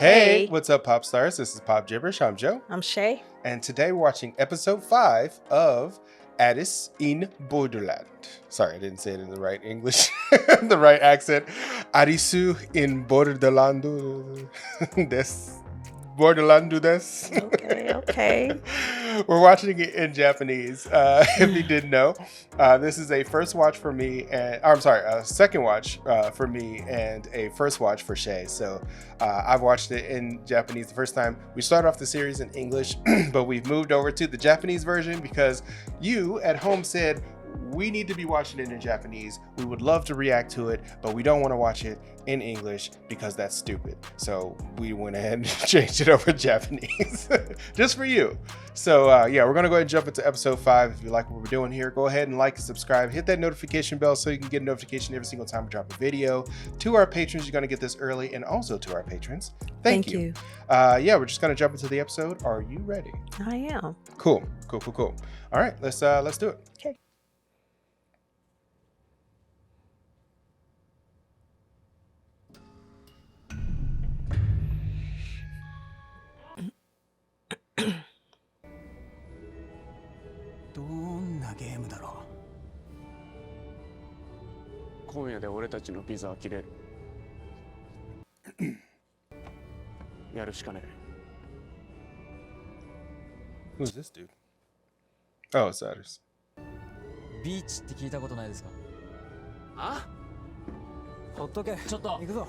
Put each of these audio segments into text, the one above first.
Hey, Hey. what's up, pop stars? This is Pop Jibberish. I'm Joe. I'm Shay. And today we're watching episode 5 of Arisu in Borderland. Sorry, I didn't say it in the right English, the right accent. Arisu in Borderland. Borderland des. Okay. We're watching it in Japanese. If you didn't know, this is a first watch for me, and a second watch for me, and a first watch for Shay. So I've watched it in Japanese the first time. We started off the series in English, but we've moved over to the Japanese version because you at home said we need to be watching it in Japanese. We would love to react to it, but we don't want to watch it in English because that's stupid. So we went ahead and changed it over to Japanese just for you. So yeah, we're going to go ahead and jump into episode 5. If you like what we're doing here, go ahead and like and subscribe. Hit that notification bell so you can get a notification every single time we drop a video. To our patrons, you're going to get this early, and also to our patrons, thank you. Yeah, we're just going to jump into the episode. Are you ready? I am. Cool. All right, let's do it. Okay. Game だろう。今夜で俺たちのビザは切れる。やるしかねえ。 Who's this dude? Oh, it's Arisu. ビーチって聞いたことないですか？あ？ほっとけ。ちょっと行くぞ。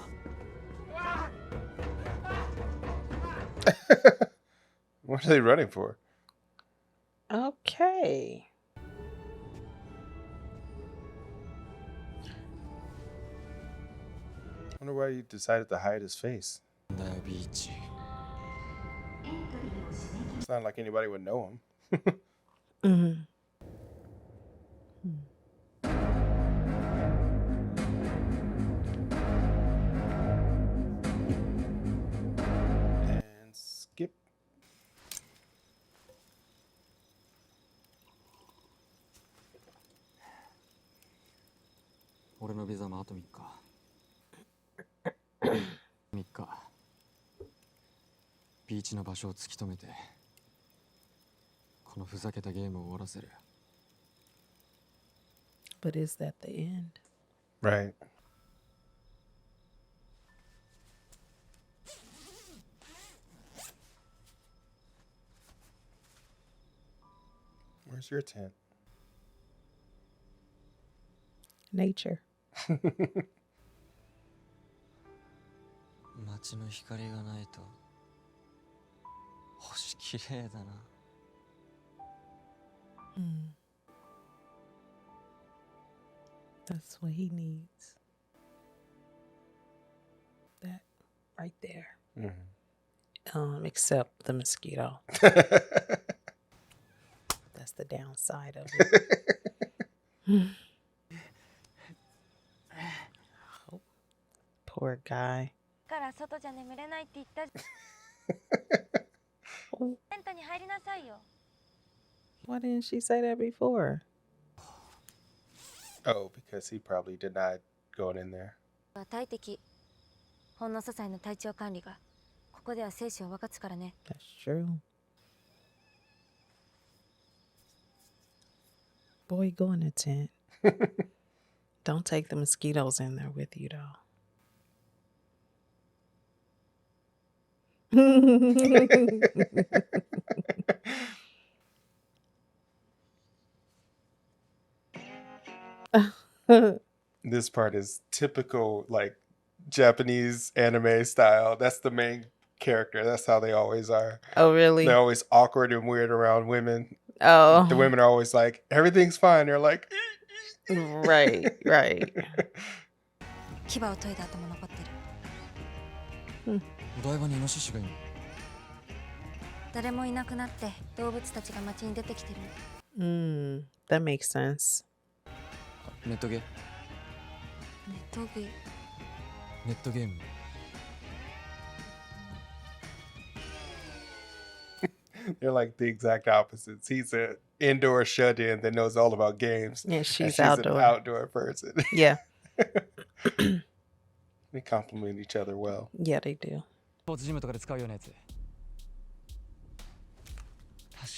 What are they running for? Okay. I wonder why he decided to hide his face. だよビーチ。 It's not like anybody would know him. Mm-hmm. And skip. 俺のビザもあと3日。3日。ビーチの場所を突き止めて、このふざけたゲームを終わらせる。 But is that the end? Right. Where's your tent? Nature. 街の光がないと星綺麗だな。 That's what he needs. That right there. Except the mosquito. That's the downside of it. Oh, poor guy. から外じゃ眠れないって言ったじゃん。テントに入りなさいよ。 Why didn't she say that before? Oh, because he probably denied going in there. 大敵。ほんの些細な体調管理がここでは生死を分かつからね。 That's true. Boy, go in the tent. Don't take the mosquitoes in there with you, though. This part is typical, like, Japanese anime style. That's the main character. That's how they always are. Oh, really? They're always awkward and weird around women. Oh. The women are always like, everything's fine. They're like, Right. 牙を研いだ後も残ってる。お台場にイノシシがいる。誰もいなくなって動物たちが街に出てきてる。 That makes sense. ネットゲーム。ネットゲー。ネットゲーム。 They're like the exact opposites. He's an indoor shut-in that knows all about games. Yeah, and she's an outdoor. outdoor person. Yeah. They complement each other well. Yeah, they do. ポーツジムとかで使うようなやつ。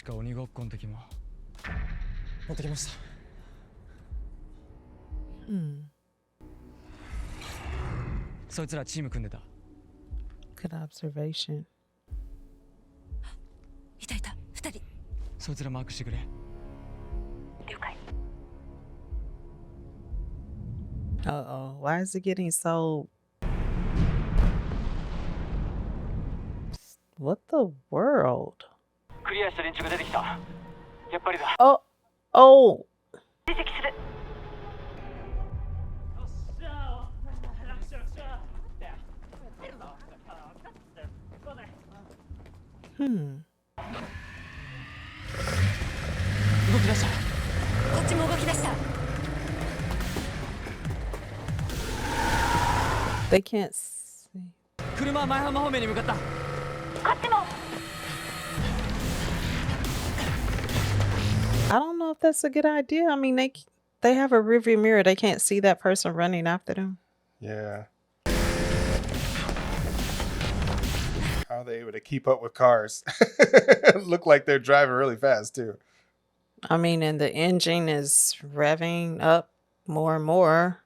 確か鬼ごっこの時も持ってきました。そいつらチーム組んでた。 Good observation. いたいた、2人。そいつらマークしてくれ。了解。 Uh-oh. Why is it getting so... What the world? クリアした連中が出てきた。やっぱりだ。 Oh! Oh! 追跡する。 動き出した。こっちも動き出した。 They can't see. 車は前浜方面に向かった。こっちも。 I don't know if that's a good idea. I mean, they have a rearview mirror. They can't see that person running after them. Yeah. How are they able to keep up with cars? Look like they're driving really fast too. I mean, and the engine is revving up more and more.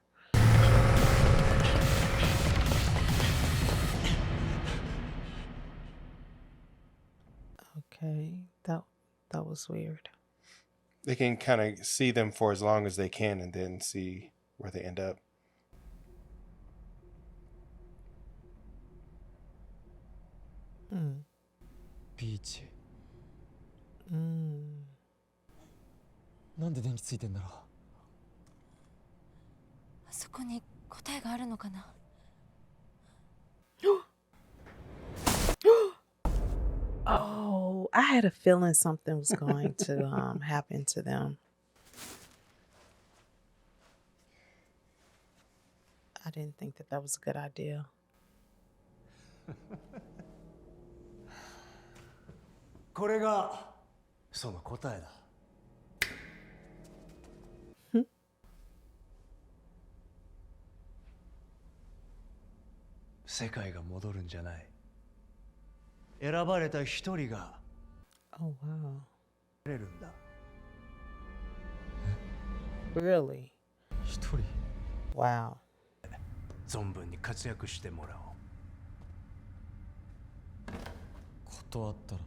Okay, that was weird. They can kind of see them for as long as they can and then see where they end up. Beach. なんで電気ついてんだろう。あそこに答えがあるのかな。 Oh, I had a feeling something was going to happen to them. I didn't think that was a good idea. これがその答えだ。世界が戻るんじゃない。選ばれた一人が Oh, wow. れるんだ。 Really? 一人。 Wow. 存分に活躍してもらおう。断ったら。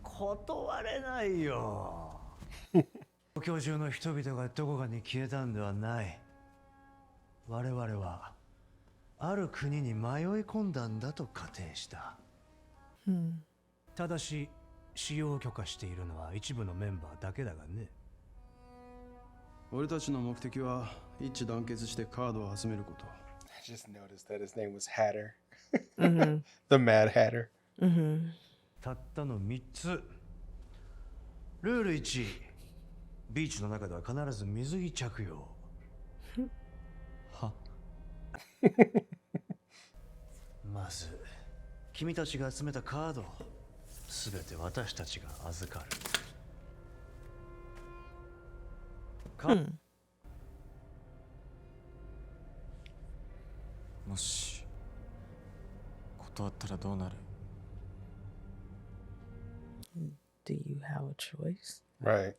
断れないよ。東京中の人々がどこかに消えたんではない。我々はある国に迷い込んだんだと仮定した。ただし使用を許可しているのは一部のメンバーだけだがね。俺たちの目的は一致団結してカードを集めること。I just noticed that his name was Hatter. The Mad Hatter. たったの3つ。ルール1、ビーチの中では必ず水着着用。はまず君たちが集めたカードをすべて私たちが預かる。もし断ったらどうなる？ Do you have a choice? Right.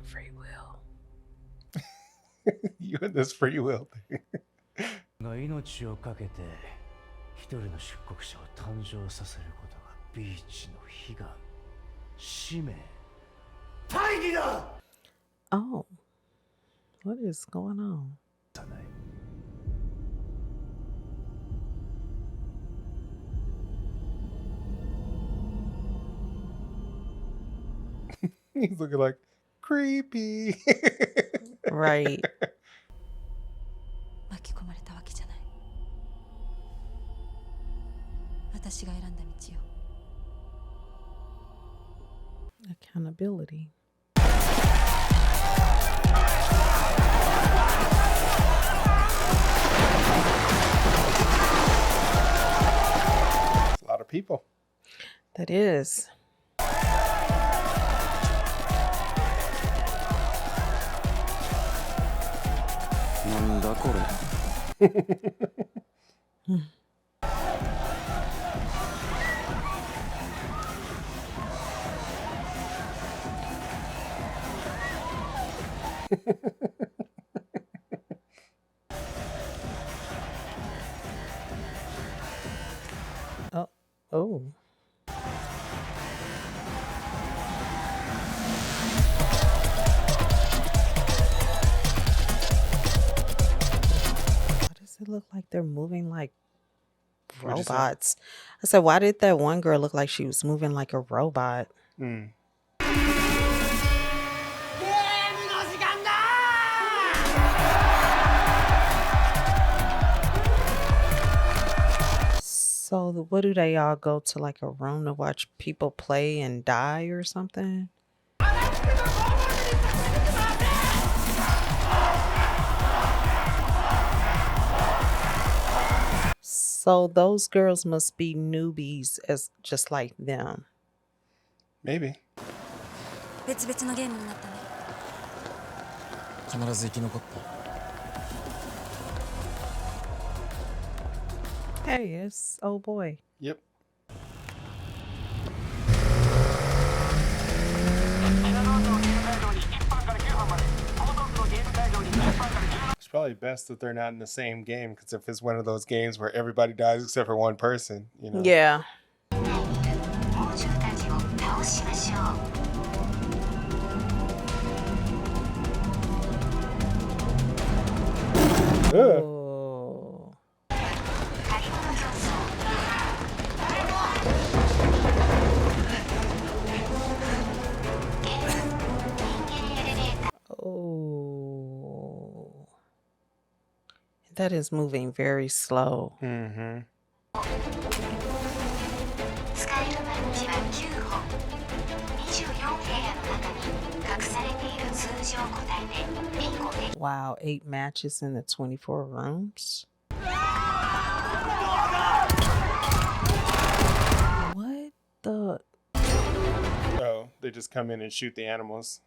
Free will. You and this free will thing. が命を懸けて一人の出国者を誕生させることがビーチの悲願、使命、大義だ。 Oh, what is going on? さない。 He's looking like creepy. Right. 巻き込まれたわけじゃない。私が選んだ道よ。 Accountability. It's a lot of people. That is. なんだこれ。Oh, oh. Why does it look like they're moving like What'd you say? robots? I said, why did that one girl look like she was moving like a robot? Hmm. So what do they all go to like a room to watch people play and die or something? So those girls must be newbies as just like them. Maybe. 別々のゲームになったね。必ず生き残った。 Hey, it's old boy. Yep. It's probably best that they're not in the same game, because if it's one of those games where everybody dies except for one person, you know. Yeah. Ugh. Oh. Oh. That is moving very slow. Mm-hmm. 使えるマッチは9本。24部屋の中に隠されている数字を答えてビンゴで Wow, 8 matches in the 24 rooms? What the? Oh, they just come in and shoot the animals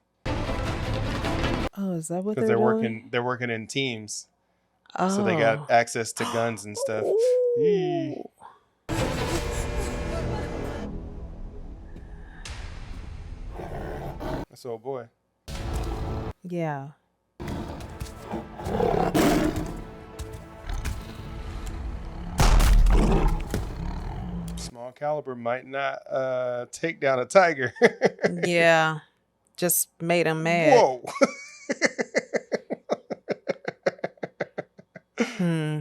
Oh, is that what because they're they're doing? working in teams, Oh. so they got access to guns and stuff. Yee. Ooh. That's old boy. Yeah. Small caliber might not take down a tiger. Yeah. Just made him mad. Whoa. Hmm.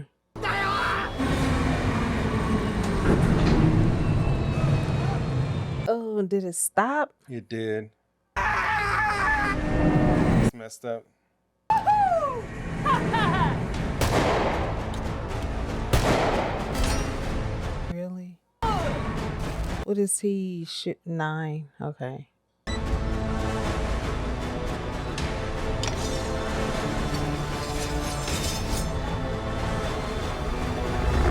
Oh, did it stop? You did. It's messed up. Really? What is he? Shit, 9. Okay.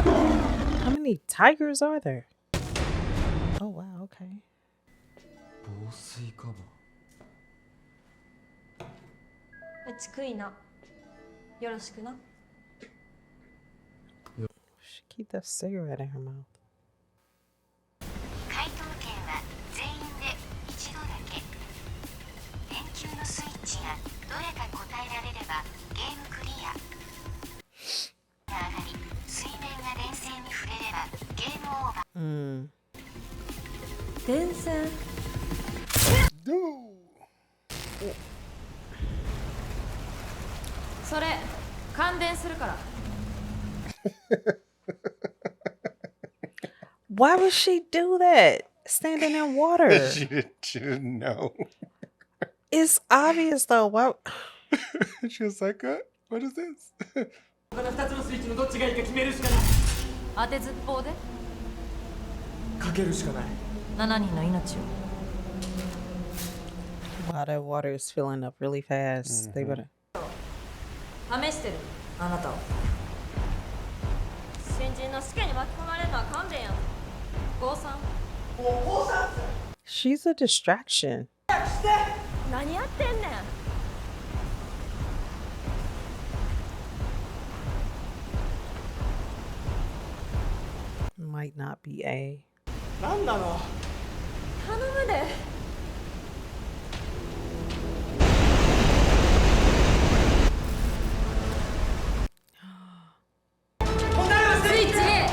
How many tigers are there? Oh, wow, okay. 防水カバー。うちくいな。よろしくな。 She keep that cigarette in her mouth. 回答権は全員で一度だけ。電球のスイッチがどれか答えられればゲームクリア。が上がり、水面が電線に触れればゲームオーバー。Mm. 電線。 Dude. それ感電するから。 Why would she do that? Standing in water. she didn't know. It's obvious though. Why? She was like, what is this? この2つのスイッチのどっちがいいか決めるしかない。当てずっぽうでかけるしかない。 7人の命を。 Wow, that water is filling up really fast. They better. 試してるあなたを。新人の試験に巻き込まれるのは勘弁や。郷さん。 She's a distraction. 何やってんねん。 Wow, might not be A. 何なの頼むで。スイッチ A。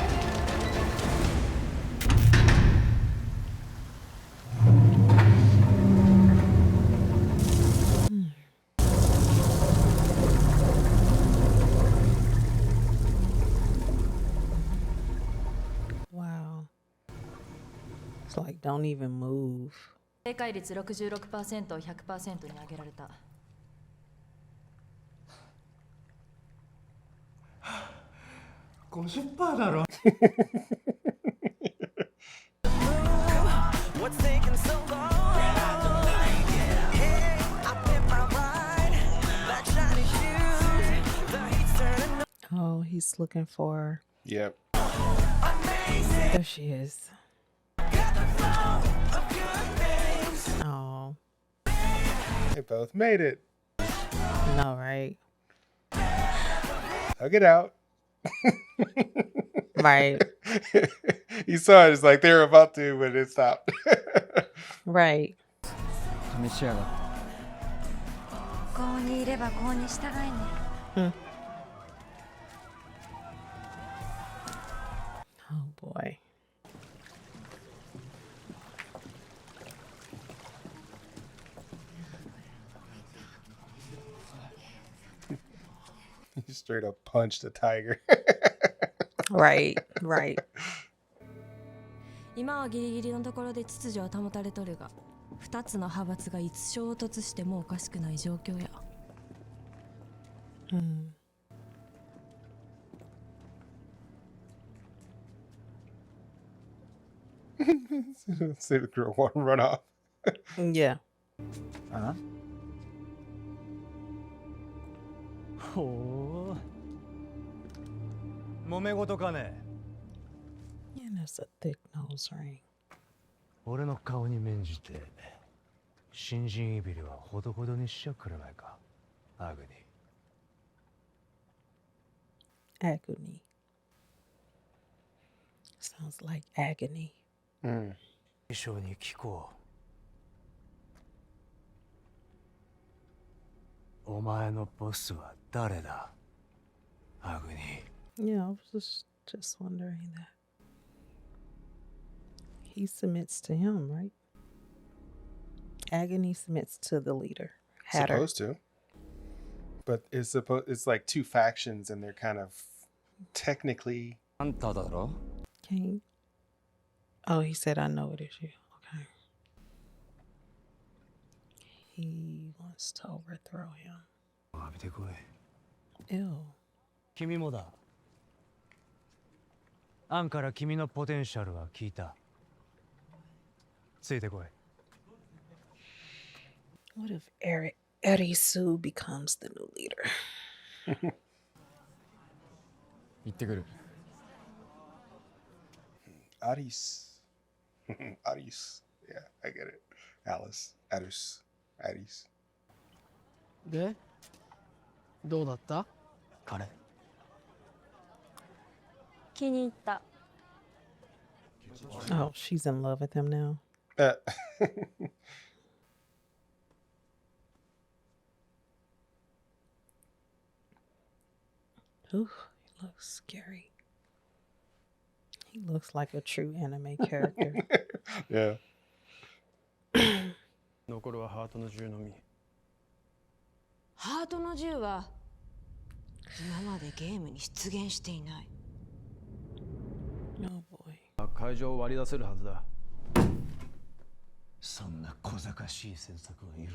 Wow. It's like, don't even move. 正解率 66% を 100% に上げられた。50%だろ Oh, he's looking for. Yep. There she is. Oh, They both made it. no, right? Hug it out. Right, You saw it. It's like they were about to, but it stopped. right. 試しやがって。ここにいればここに従いね。 Oh boy. He straight up punched a tiger. Right, right. 今はギリギリのところで秩序は保たれとるが、2つの派閥がいつ衝突してもおかしくない状況や。 Hmm. See the girl want to run off. Yeah. あほう揉め事かね And that's a thick nose ring. 俺の顔に免じて新人いびりはほどほどにしちゃくれないかアグニ Agony. Sounds like agony. 一緒に聞こうお前のボスは誰だアグニ Yeah, I was just wondering that. He submits to him, right? Agony submits to the leader. Hatter. Supposed to. But it's like two factions and they're kind of technically. あんただろ King. Oh, he said, I know it is you. Okay. He wants to overthrow him. 浴びてこい Ew. 君もだアンから君のポテンシャルは聞いたついてこい What if Arisu becomes the new leader? 行ってくる。 Aris. Aris. Yeah, I get it. Alice. Aris. Aris. でどうだった彼気に入った。 Oh, she's in love with him now. Ooh, he looks scary. He looks like a true anime character. Yeah. 残るはハートの銃のみ。ハートの銃は今までゲームに出現していない。 Oh boy. 会場を割り出せるはずだ。そんな小賢しい詮索はい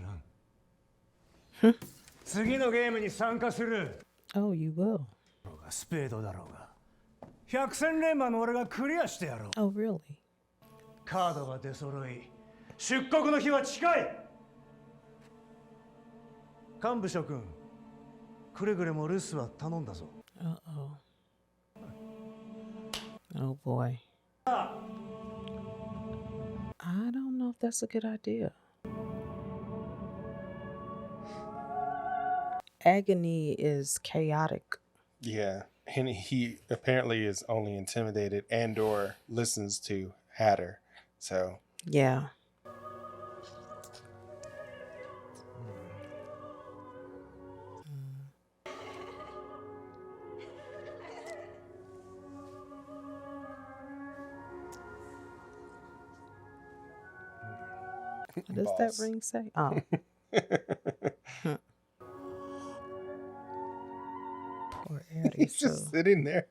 らん次のゲームに参加する Oh, you will. スペードだろうが百戦錬磨の俺がクリアしてやろう Oh, really? カードが出揃い出国の日は近い幹部諸君くれぐれも留守は頼んだぞ Uh-oh. Oh, boy. I don't know if that's a good idea. Agony is chaotic. Yeah. And he apparently is only intimidated and or listens to Hatter. So Yeah. What does that Boss. ring say? Oh. Poor He's just sitting there.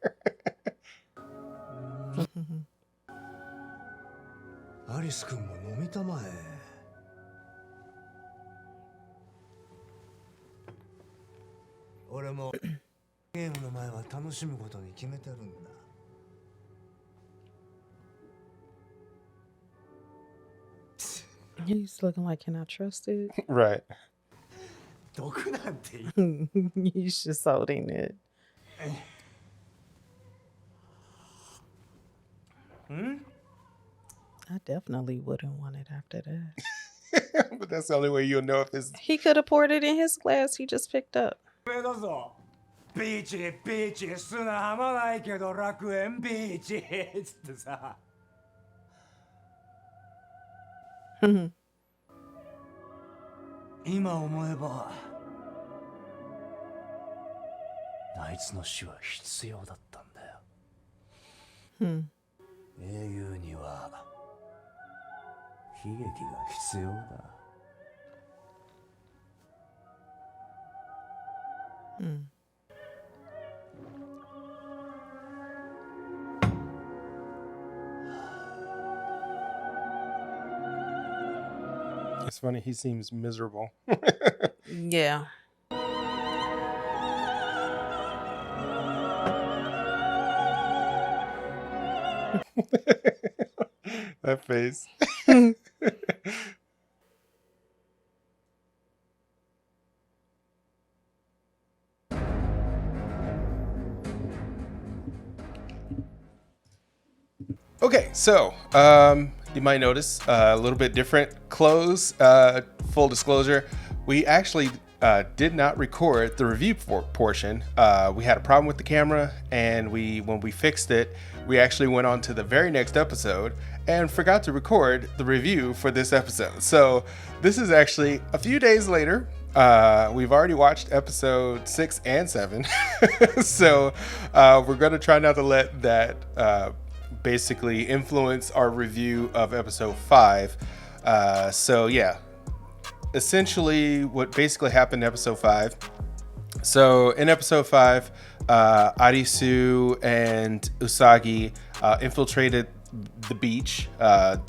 アリス君も飲みたまえ。俺もゲームの前は楽しむことに決めてるんだ。 He's looking like, can I trust it? Right. 毒なんて He's just holding it. I definitely wouldn't want it after that. But that's the only way you'll know if it's He could have poured it in his glass he just picked up. 上だぞ。ビーチビーチ砂浜ないけど楽園ビーチつってさ。今思えばあいつの死は必要だったんだよ。英雄には悲劇が必要だ。It's funny, he seems miserable. Yeah. That face. Okay, so you might notice a little bit different clothes. Full disclosure, we actually did not record the review portion. We had a problem with the camera, and when we fixed it, we actually went on to the very next episode and forgot to record the review for this episode. So this is actually a few days later. We've already watched episode 6 and 7. So we're going to try not to let that basically influence our review of episode 5. So yeah, essentially what basically happened in episode 5. So in episode 5, Arisu and Usagi infiltrated the beach.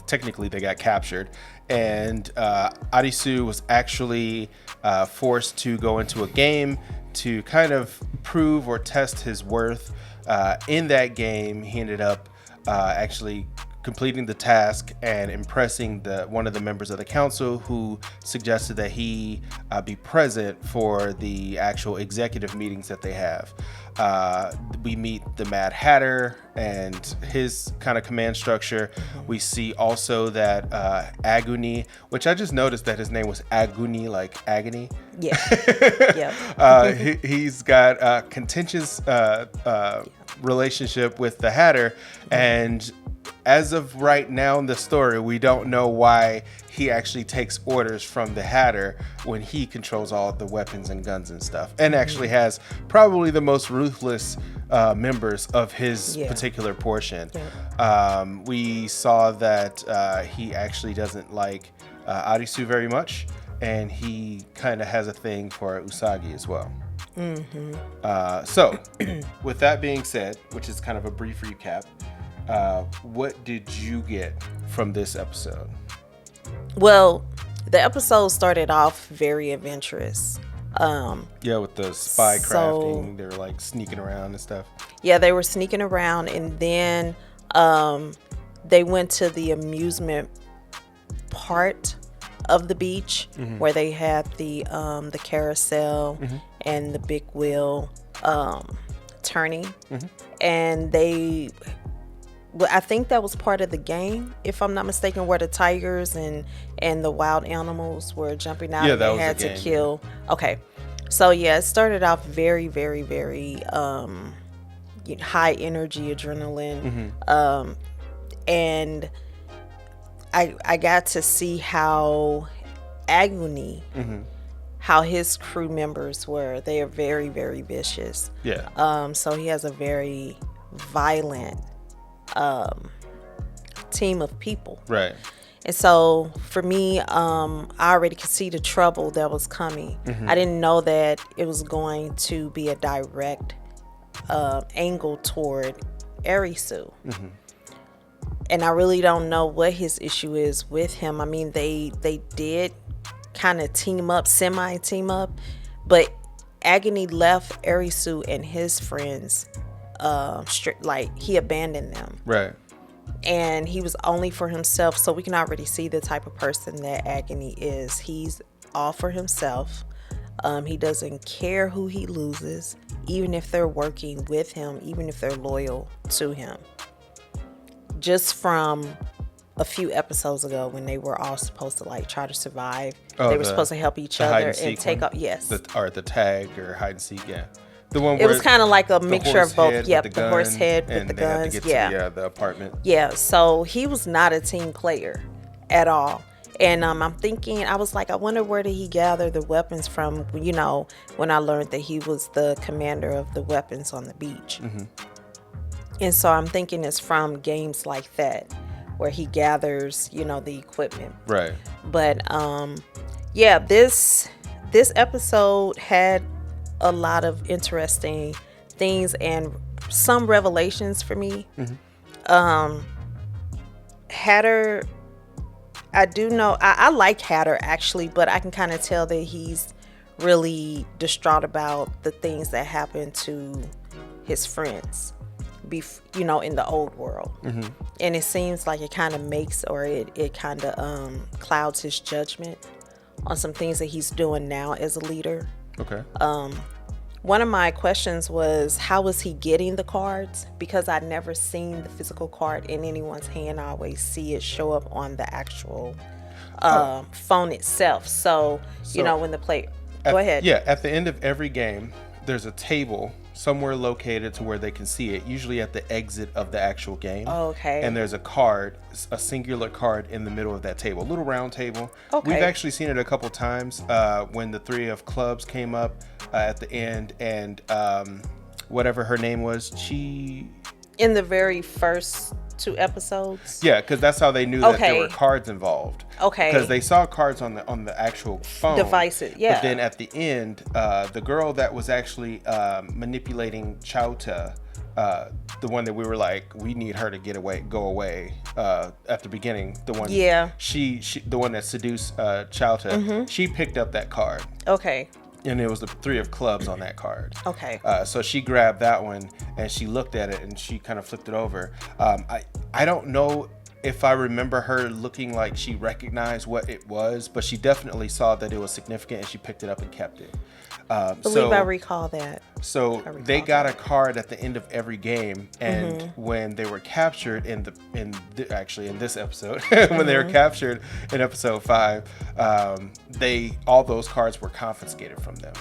Technically they got captured, and Arisu was actually forced to go into a game to kind of prove or test his worth. In that game, he ended up actually completing the task and impressing one of the members of the council, who suggested that he be present for the actual executive meetings that they have. We meet the Mad Hatter and his kind of command structure. We see also that Aguni, which I just noticed that his name was Aguni, like agony. Yeah. Yeah. He's got a contentious relationship with the Hatter, and as of right now in the story, we don't know why he actually takes orders from the Hatter when he controls all the weapons and guns and stuff, and actually has probably the most ruthless members of his particular portion. We saw that he actually doesn't like Arisu very much, and he kind of has a thing for Usagi as well. So with that being said, which is kind of a brief recap, what did you get from this episode? Well, the episode started off very adventurous. Yeah, with the spy crafting, they were like sneaking around and stuff. Yeah, they were sneaking around, and then they went to the amusement part of the beach, where they had the carousel and the big wheel turning, and I think that was part of the game, if I'm not mistaken, where the tigers and the wild animals were jumping out. Yeah, and that they was had the to game. kill. Okay, so yeah, it started off very, very, very high energy adrenaline. And I got to see how Agony, how his crew members were. They are very, very vicious. Yeah. So he has a very violent team of people. Right. And so for me, I already could see the trouble that was coming. I didn't know that it was going to be a direct angle toward Arisu. And I really don't know what his issue is with him. I mean, they did kind of semi-team up, but Agony left Arisu and his friends, like he abandoned them. Right. And he was only for himself, so we can already see the type of person that Agony is. He's all for himself. He doesn't care who he loses, even if they're working with him, even if they're loyal to him. Just from a few episodes ago when they were all supposed to like try to survive. They were supposed to help each other and take up. Yes. Or the tag or hide and seek. Yeah. The one it was kind of like a mixture of both. Yep, the horse head with and the they had guns. to get Yeah. to the apartment. Yeah. So he was not a team player at all. And I'm thinking, I was like, I wonder where did he gather the weapons from, you know, when I learned that he was the commander of the weapons on the beach. And so I'm thinking it's from games like that where he gathers, you know, the equipment. Right. But yeah, this episode had a lot of interesting things and some revelations for me. Hatter, I do know I like Hatter actually, but I can kind of tell that he's really distraught about the things that happened to his friends, you know, in the old world. And it seems like it kind of makes, or it kind of clouds his judgment on some things that he's doing now as a leader. Okay. One of my questions was, how was he getting the cards? Because I'd never seen the physical card in anyone's hand. I always see it show up on the actual phone itself. So, you know, when the player... Go ahead. Yeah, at the end of every game, there's a table somewhere located to where they can see it, usually at the exit of the actual game. Okay. And there's a card, a singular card in the middle of that table, a little round table. Okay. We've actually seen it a couple times when the three of clubs came up at the end, and whatever her name was, in the very first 2 episodes. Yeah, because that's how they knew that there were cards involved. Okay. Because they saw cards on the actual phone devices. Yeah. But then at the end, the girl that was actually manipulating Chowta, the one that we were like, we need her to go away. At the beginning, the one. Yeah. She the one that seduced Chowta. She picked up that card. Okay. And it was the 3 of clubs on that card. Okay. So she grabbed that one and she looked at it and she kind of flipped it over. I don't know if I remember her looking like she recognized what it was, but she definitely saw that it was significant and she picked it up and kept it. I recall that. So they got a card at the end of every game, and when they were captured in this episode, when they were captured in episode 5, all those cards were confiscated from them.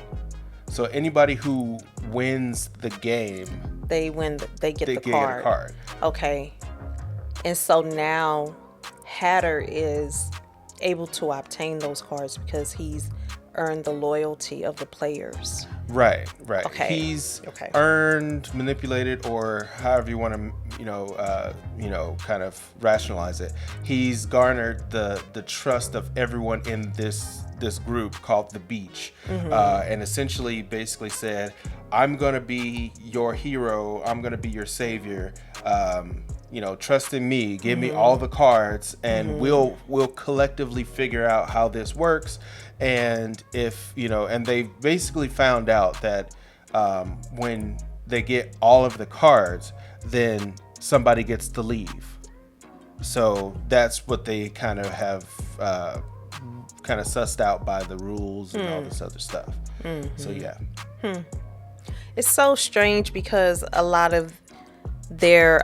So anybody who wins the game, they get a card. Okay. And so now Hatter is able to obtain those cards because he's earned the loyalty of the players. Right. Okay. He's earned, manipulated, or however you want to, kind of rationalize it. He's garnered the trust of everyone in this group called the Beach, and essentially basically said, I'm gonna be your hero, I'm gonna be your savior, trust in me, give me all the cards, and we'll collectively figure out how this works. And if and they basically found out that when they get all of the cards, then somebody gets to leave. So that's what they kind of have sussed out by the rules and all this other stuff. So yeah. It's so strange because a lot of their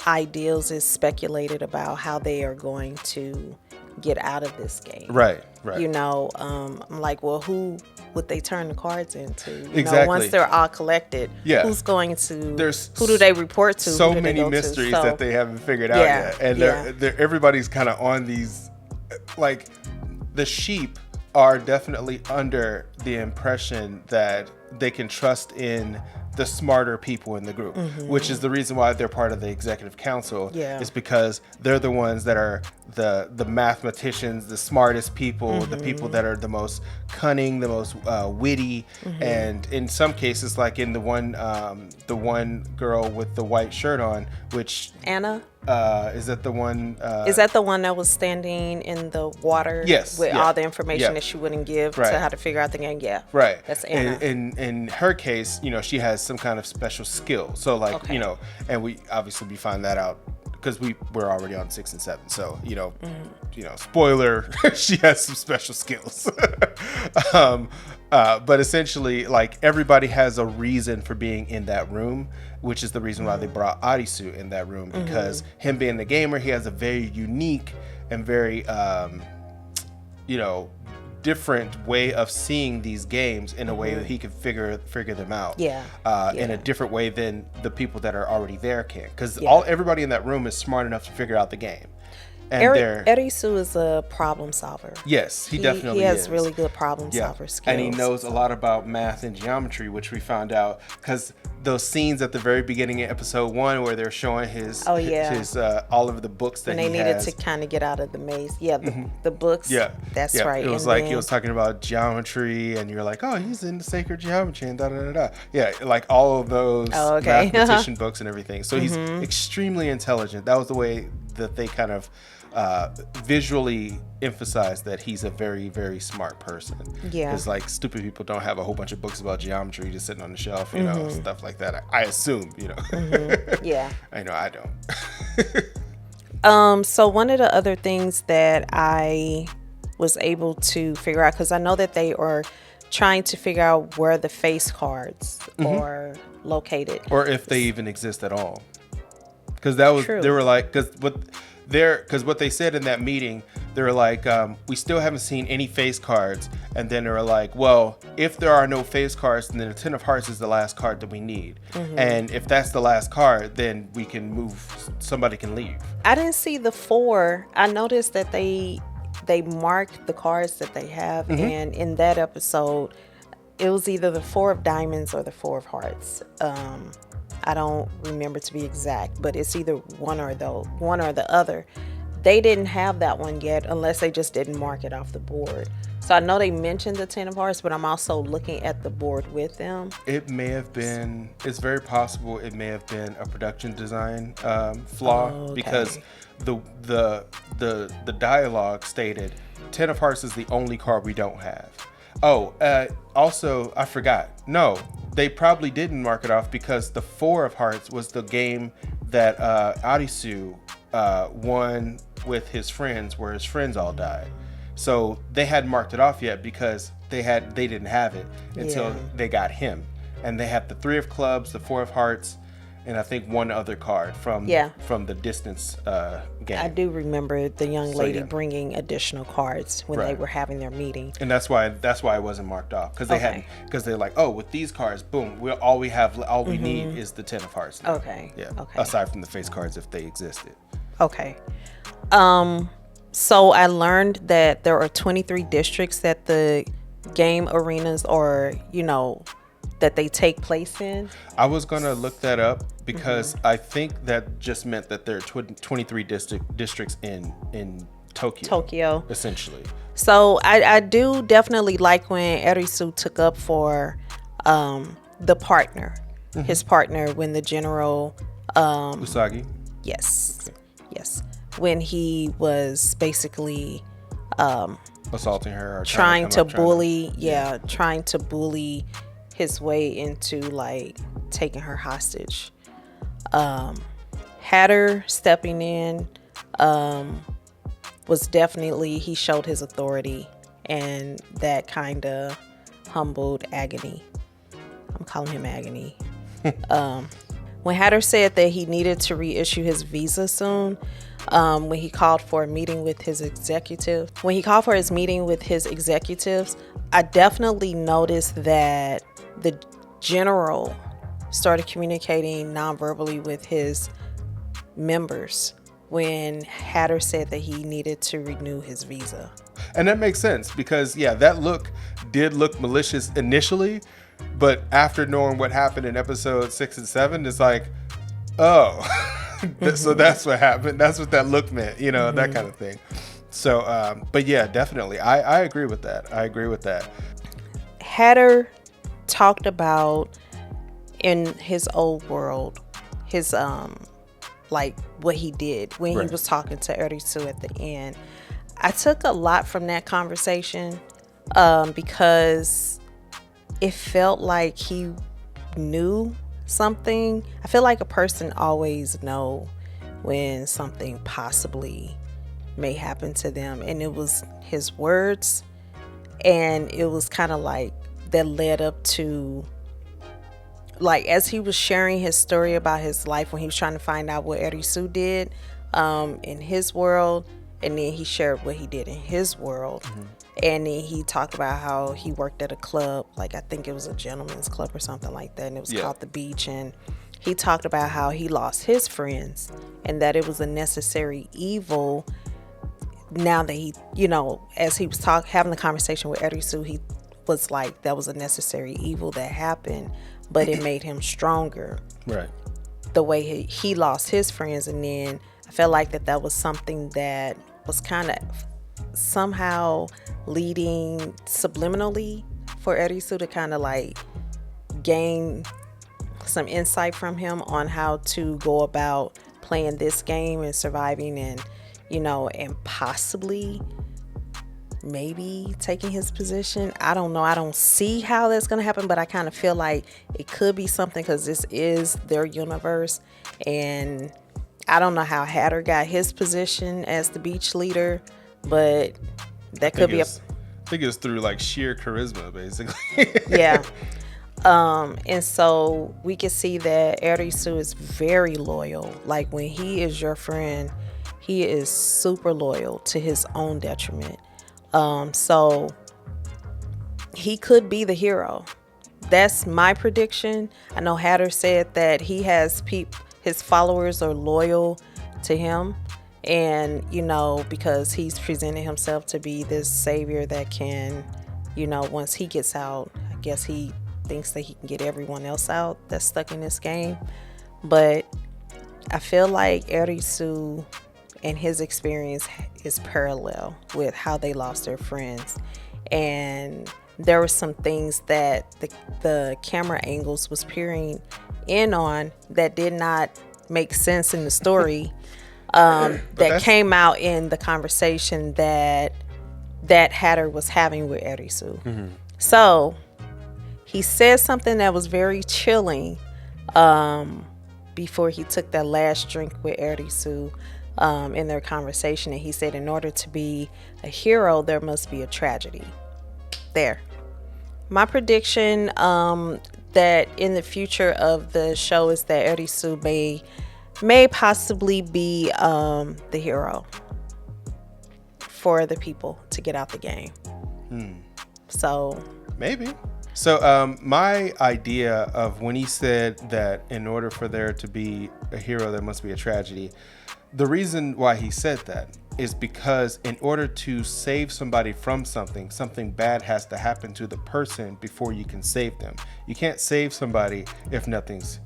ideals is speculated about how they are going to get out of this game. Right. I'm like, well, who would they turn the cards into? You Exactly. know, once they're all collected, Yeah. who's going to? There's who do they report to? So Who do they many go to? mysteries So- that they haven't figured out Yeah, yet, and yeah. everybody's kind of on these. Like, the sheep are definitely under the impression that they can trust in the smarter people in the group, which is the reason why they're part of the executive council. Yeah. Is because they're the ones that are the mathematicians, the smartest people, the people that are the most cunning, the most witty, and in some cases, like in the one girl with the white shirt on, which Anna. is that the one? Is that the one that was standing in the water? Yes, With yeah, all the information yeah. that she wouldn't give Right. to how to figure out the game? Yeah. Right. That's Anna. In her case, you know, she has some kind of special skill. So like, Okay. you know, and we find that out because we're already on 6 and 7. So, you know, spoiler, she has some special skills. But essentially, like, everybody has a reason for being in that room, which is the reason why they brought Arisu in that room, because him being the gamer, he has a very unique and very, you know, different way of seeing these games in a way that he can figure them out. Yeah. In a different way than the people that are already there can, because Yeah. everybody in that room is smart enough to figure out the game. And Arisu is a problem solver. yes, he definitely He has is. really good problem solver skills. And he knows a lot about math and geometry, which we found out because those scenes at the very beginning of episode 1 where they're showing his all of the books that when they he needed has. to kind of get out of the maze. Yeah, the books. Yeah, That's yeah. right. It was And like then- he was talking about geometry, and you're like, oh, he's into sacred geometry and da da da da. Yeah, like all of those Oh, okay. mathematician books and everything. So he's extremely intelligent. That was the way that they kind of visually emphasized that he's a very, very smart person. Yeah. Because like stupid people don't have a whole bunch of books about geometry just sitting on the shelf, you know, stuff like that. I assume, you know. Yeah. I know I don't. So one of the other things that I was able to figure out, because I know that they are trying to figure out where the face cards are located. Or if they even exist at all. Because that was, True. they were like, because what they said in that meeting, they were like, we still haven't seen any face cards. And then they were like, well, if there are no face cards, then the 10 of hearts is the last card that we need. And if that's the last card, then we can move, somebody can leave. I didn't see the 4. I noticed that they marked the cards that they have, and in that episode, it was either the 4 of diamonds or the 4 of hearts. I don't remember to be exact, but it's either one or the other. They didn't have that one yet, unless they just didn't mark it off the board. So I know they mentioned the 10 of hearts, but I'm also looking at the board with them. It may have been, it's very possible it may have been a production design flaw, Okay. because the dialogue stated 10 of hearts is the only card we don't have. Oh, also, I forgot. No, they probably didn't mark it off because the 4 of hearts was the game that Arisu won with his friends, where his friends all died. So they hadn't marked it off yet because they didn't have it until they got him. And they had the 3 of clubs, the 4 of hearts, and I think one other card from the distance game. I do remember the young lady yeah. bringing additional cards when they Right. were having their meeting. And that's why it wasn't marked off, because they're like, oh, with these cards, boom, all we need is the 10 of hearts now. Okay. Yeah. Okay. Aside from the face cards, if they existed. Okay. So I learned that there are 23 districts that the game arenas are, that they take place in. I was gonna look that up because I think that just meant that there are 23 districts in Tokyo. Essentially. So I do definitely like when Arisu took up for the partner, his partner, when the general Usagi. Yes. Yes. When he was basically assaulting her or trying to bully his way into like taking her hostage. Hatter stepping in was definitely, he showed his authority, and that kind of humbled Agony. I'm calling him Agony. when Hatter said that he needed to reissue his visa soon, when he called for a meeting with his executives, I definitely noticed that the general started communicating non-verbally with his members when Hatter said that he needed to renew his visa. And that makes sense because, yeah, that look did look malicious initially, but after knowing what happened in episode 6 and 7, it's like, oh, so that's what happened. That's what that look meant, you know, that kind of thing. So, but yeah, definitely. I agree with that. Hatter talked about in his old world, his, like what he did when he was talking to Arisu at the end. I took a lot from that conversation because it felt like he knew something. I feel like a person always know when something possibly may happen to them, and it was his words, and it was kind of like that led up to, like, as he was sharing his story about his life when he was trying to find out what Arisu did in his world, and then he shared what he did in his world. And then he talked about how he worked at a club, like I think it was a gentleman's club or something like that, and it was called The Beach. And he talked about how he lost his friends and that it was a necessary evil. Now that he, you know, as he was having the conversation with Arisu, he was like, that was a necessary evil that happened, but it made him stronger. Right. The way he lost his friends. And then I felt like that was something that was kind of somehow leading subliminally for Arisu to kind of like gain some insight from him on how to go about playing this game and surviving, and, you know, and possibly maybe taking his position. I don't know. I don't see how that's going to happen, but I kind of feel like it could be something because this is their universe. And I don't know how Hatter got his position as the beach leader, but that could be I think it's through like sheer charisma, basically. Yeah. And so we can see that Arisu is very loyal. Like when he is your friend, he is super loyal to his own detriment. So he could be the hero. That's my prediction. I know Hatter said that he has his followers are loyal to him, and, you know, because he's presented himself to be this savior that can, you know, once he gets out, I guess he thinks that he can get everyone else out that's stuck in this game. But I feel like Arisu and his experience is parallel with how they lost their friends. And there were some things that the camera angles was peering in on that did not make sense in the story, that came out in the conversation that Hatter was having with Arisu. So he said something that was very chilling before he took that last drink with Arisu in their conversation. And he said, in order to be a hero, there must be a tragedy. There. My prediction that in the future of the show is that Arisu may possibly be the hero for the people to get out the game. So maybe. So my idea of when he said that in order for there to be a hero, there must be a tragedy. The reason why he said that is because in order to save somebody from something bad has to happen to the person before you can save them. You can't save somebody if nothing's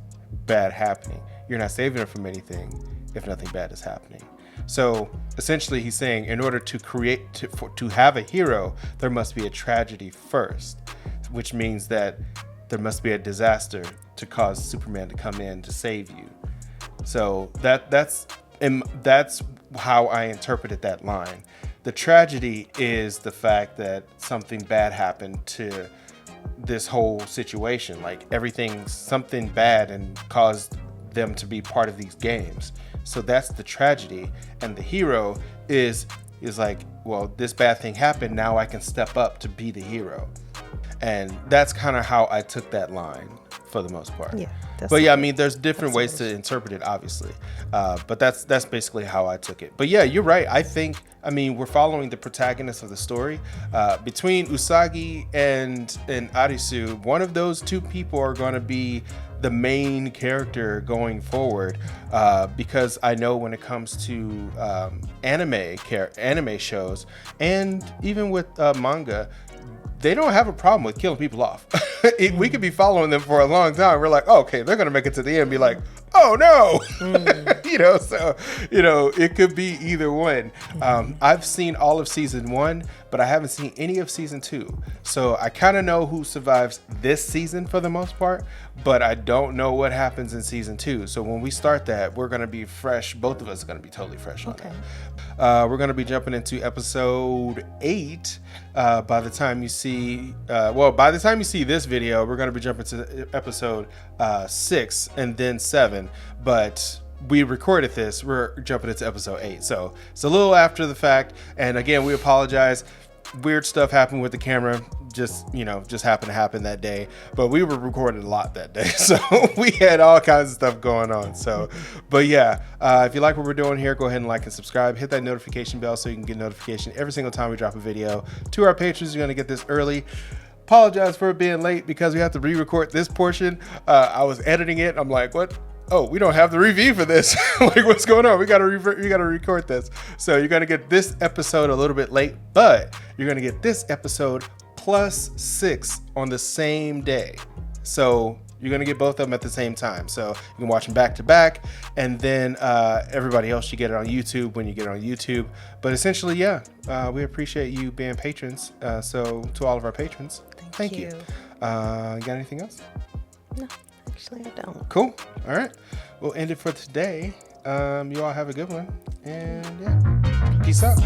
bad happening. You're not saving them from anything if nothing bad is happening. So essentially he's saying in order to have a hero, there must be a tragedy first, which means that there must be a disaster to cause Superman to come in to save you. So that's how I interpreted that line. The tragedy is the fact that something bad happened to this whole situation, like something bad and caused them to be part of these games. So that's the tragedy, and the hero is like, well, this bad thing happened, now I can step up to be the hero. And that's kind of how I took that line. for the most part. Yeah. But yeah, I mean, there's different ways to interpret it, obviously. But that's basically how I took it. But yeah, you're right. I mean, we're following the protagonist of the story. Between Usagi and Arisu, one of those two people are going to be the main character going forward, because I know when it comes to anime shows, and even with manga, they don't have a problem with killing people off. We could be following them for a long time. We're like, oh, okay, they're gonna make it to the end and be like, oh no. So it could be either one. I've seen all of season 1, but I haven't seen any of season 2. So I kind of know who survives this season for the most part, but I don't know what happens in season 2. So when we start that, we're gonna be fresh. Both of us are gonna be totally fresh on that. We're gonna be jumping into episode 8. By the time you see this video, we're gonna be jumping to episode 6 and then 7. But we recorded this, we're jumping into episode 8, so it's a little after the fact. And again, we apologize. Weird stuff happened with the camera, just happened to happen that day, but we were recording a lot that day, so we had all kinds of stuff going on. So but yeah, if you like what we're doing here, go ahead and like and subscribe, hit that notification bell so you can get notification every single time we drop a video. To our patrons, you're going to get this early. Apologize for being late because we have to re-record this portion. I was editing it, I'm like, what? Oh, we don't have the review for this. Like, what's going on? We gotta record this. So you're gonna get this episode a little bit late, but you're gonna get this episode plus 6 on the same day. So you're gonna get both of them at the same time. So you can watch them back to back, and then everybody else, you get it on YouTube when you get it on YouTube. But essentially, yeah, we appreciate you being patrons. So to all of our patrons, thank you. You got anything else? No. Actually, I don't. Cool. All right. We'll end it for today. You all have a good one. And yeah, peace out.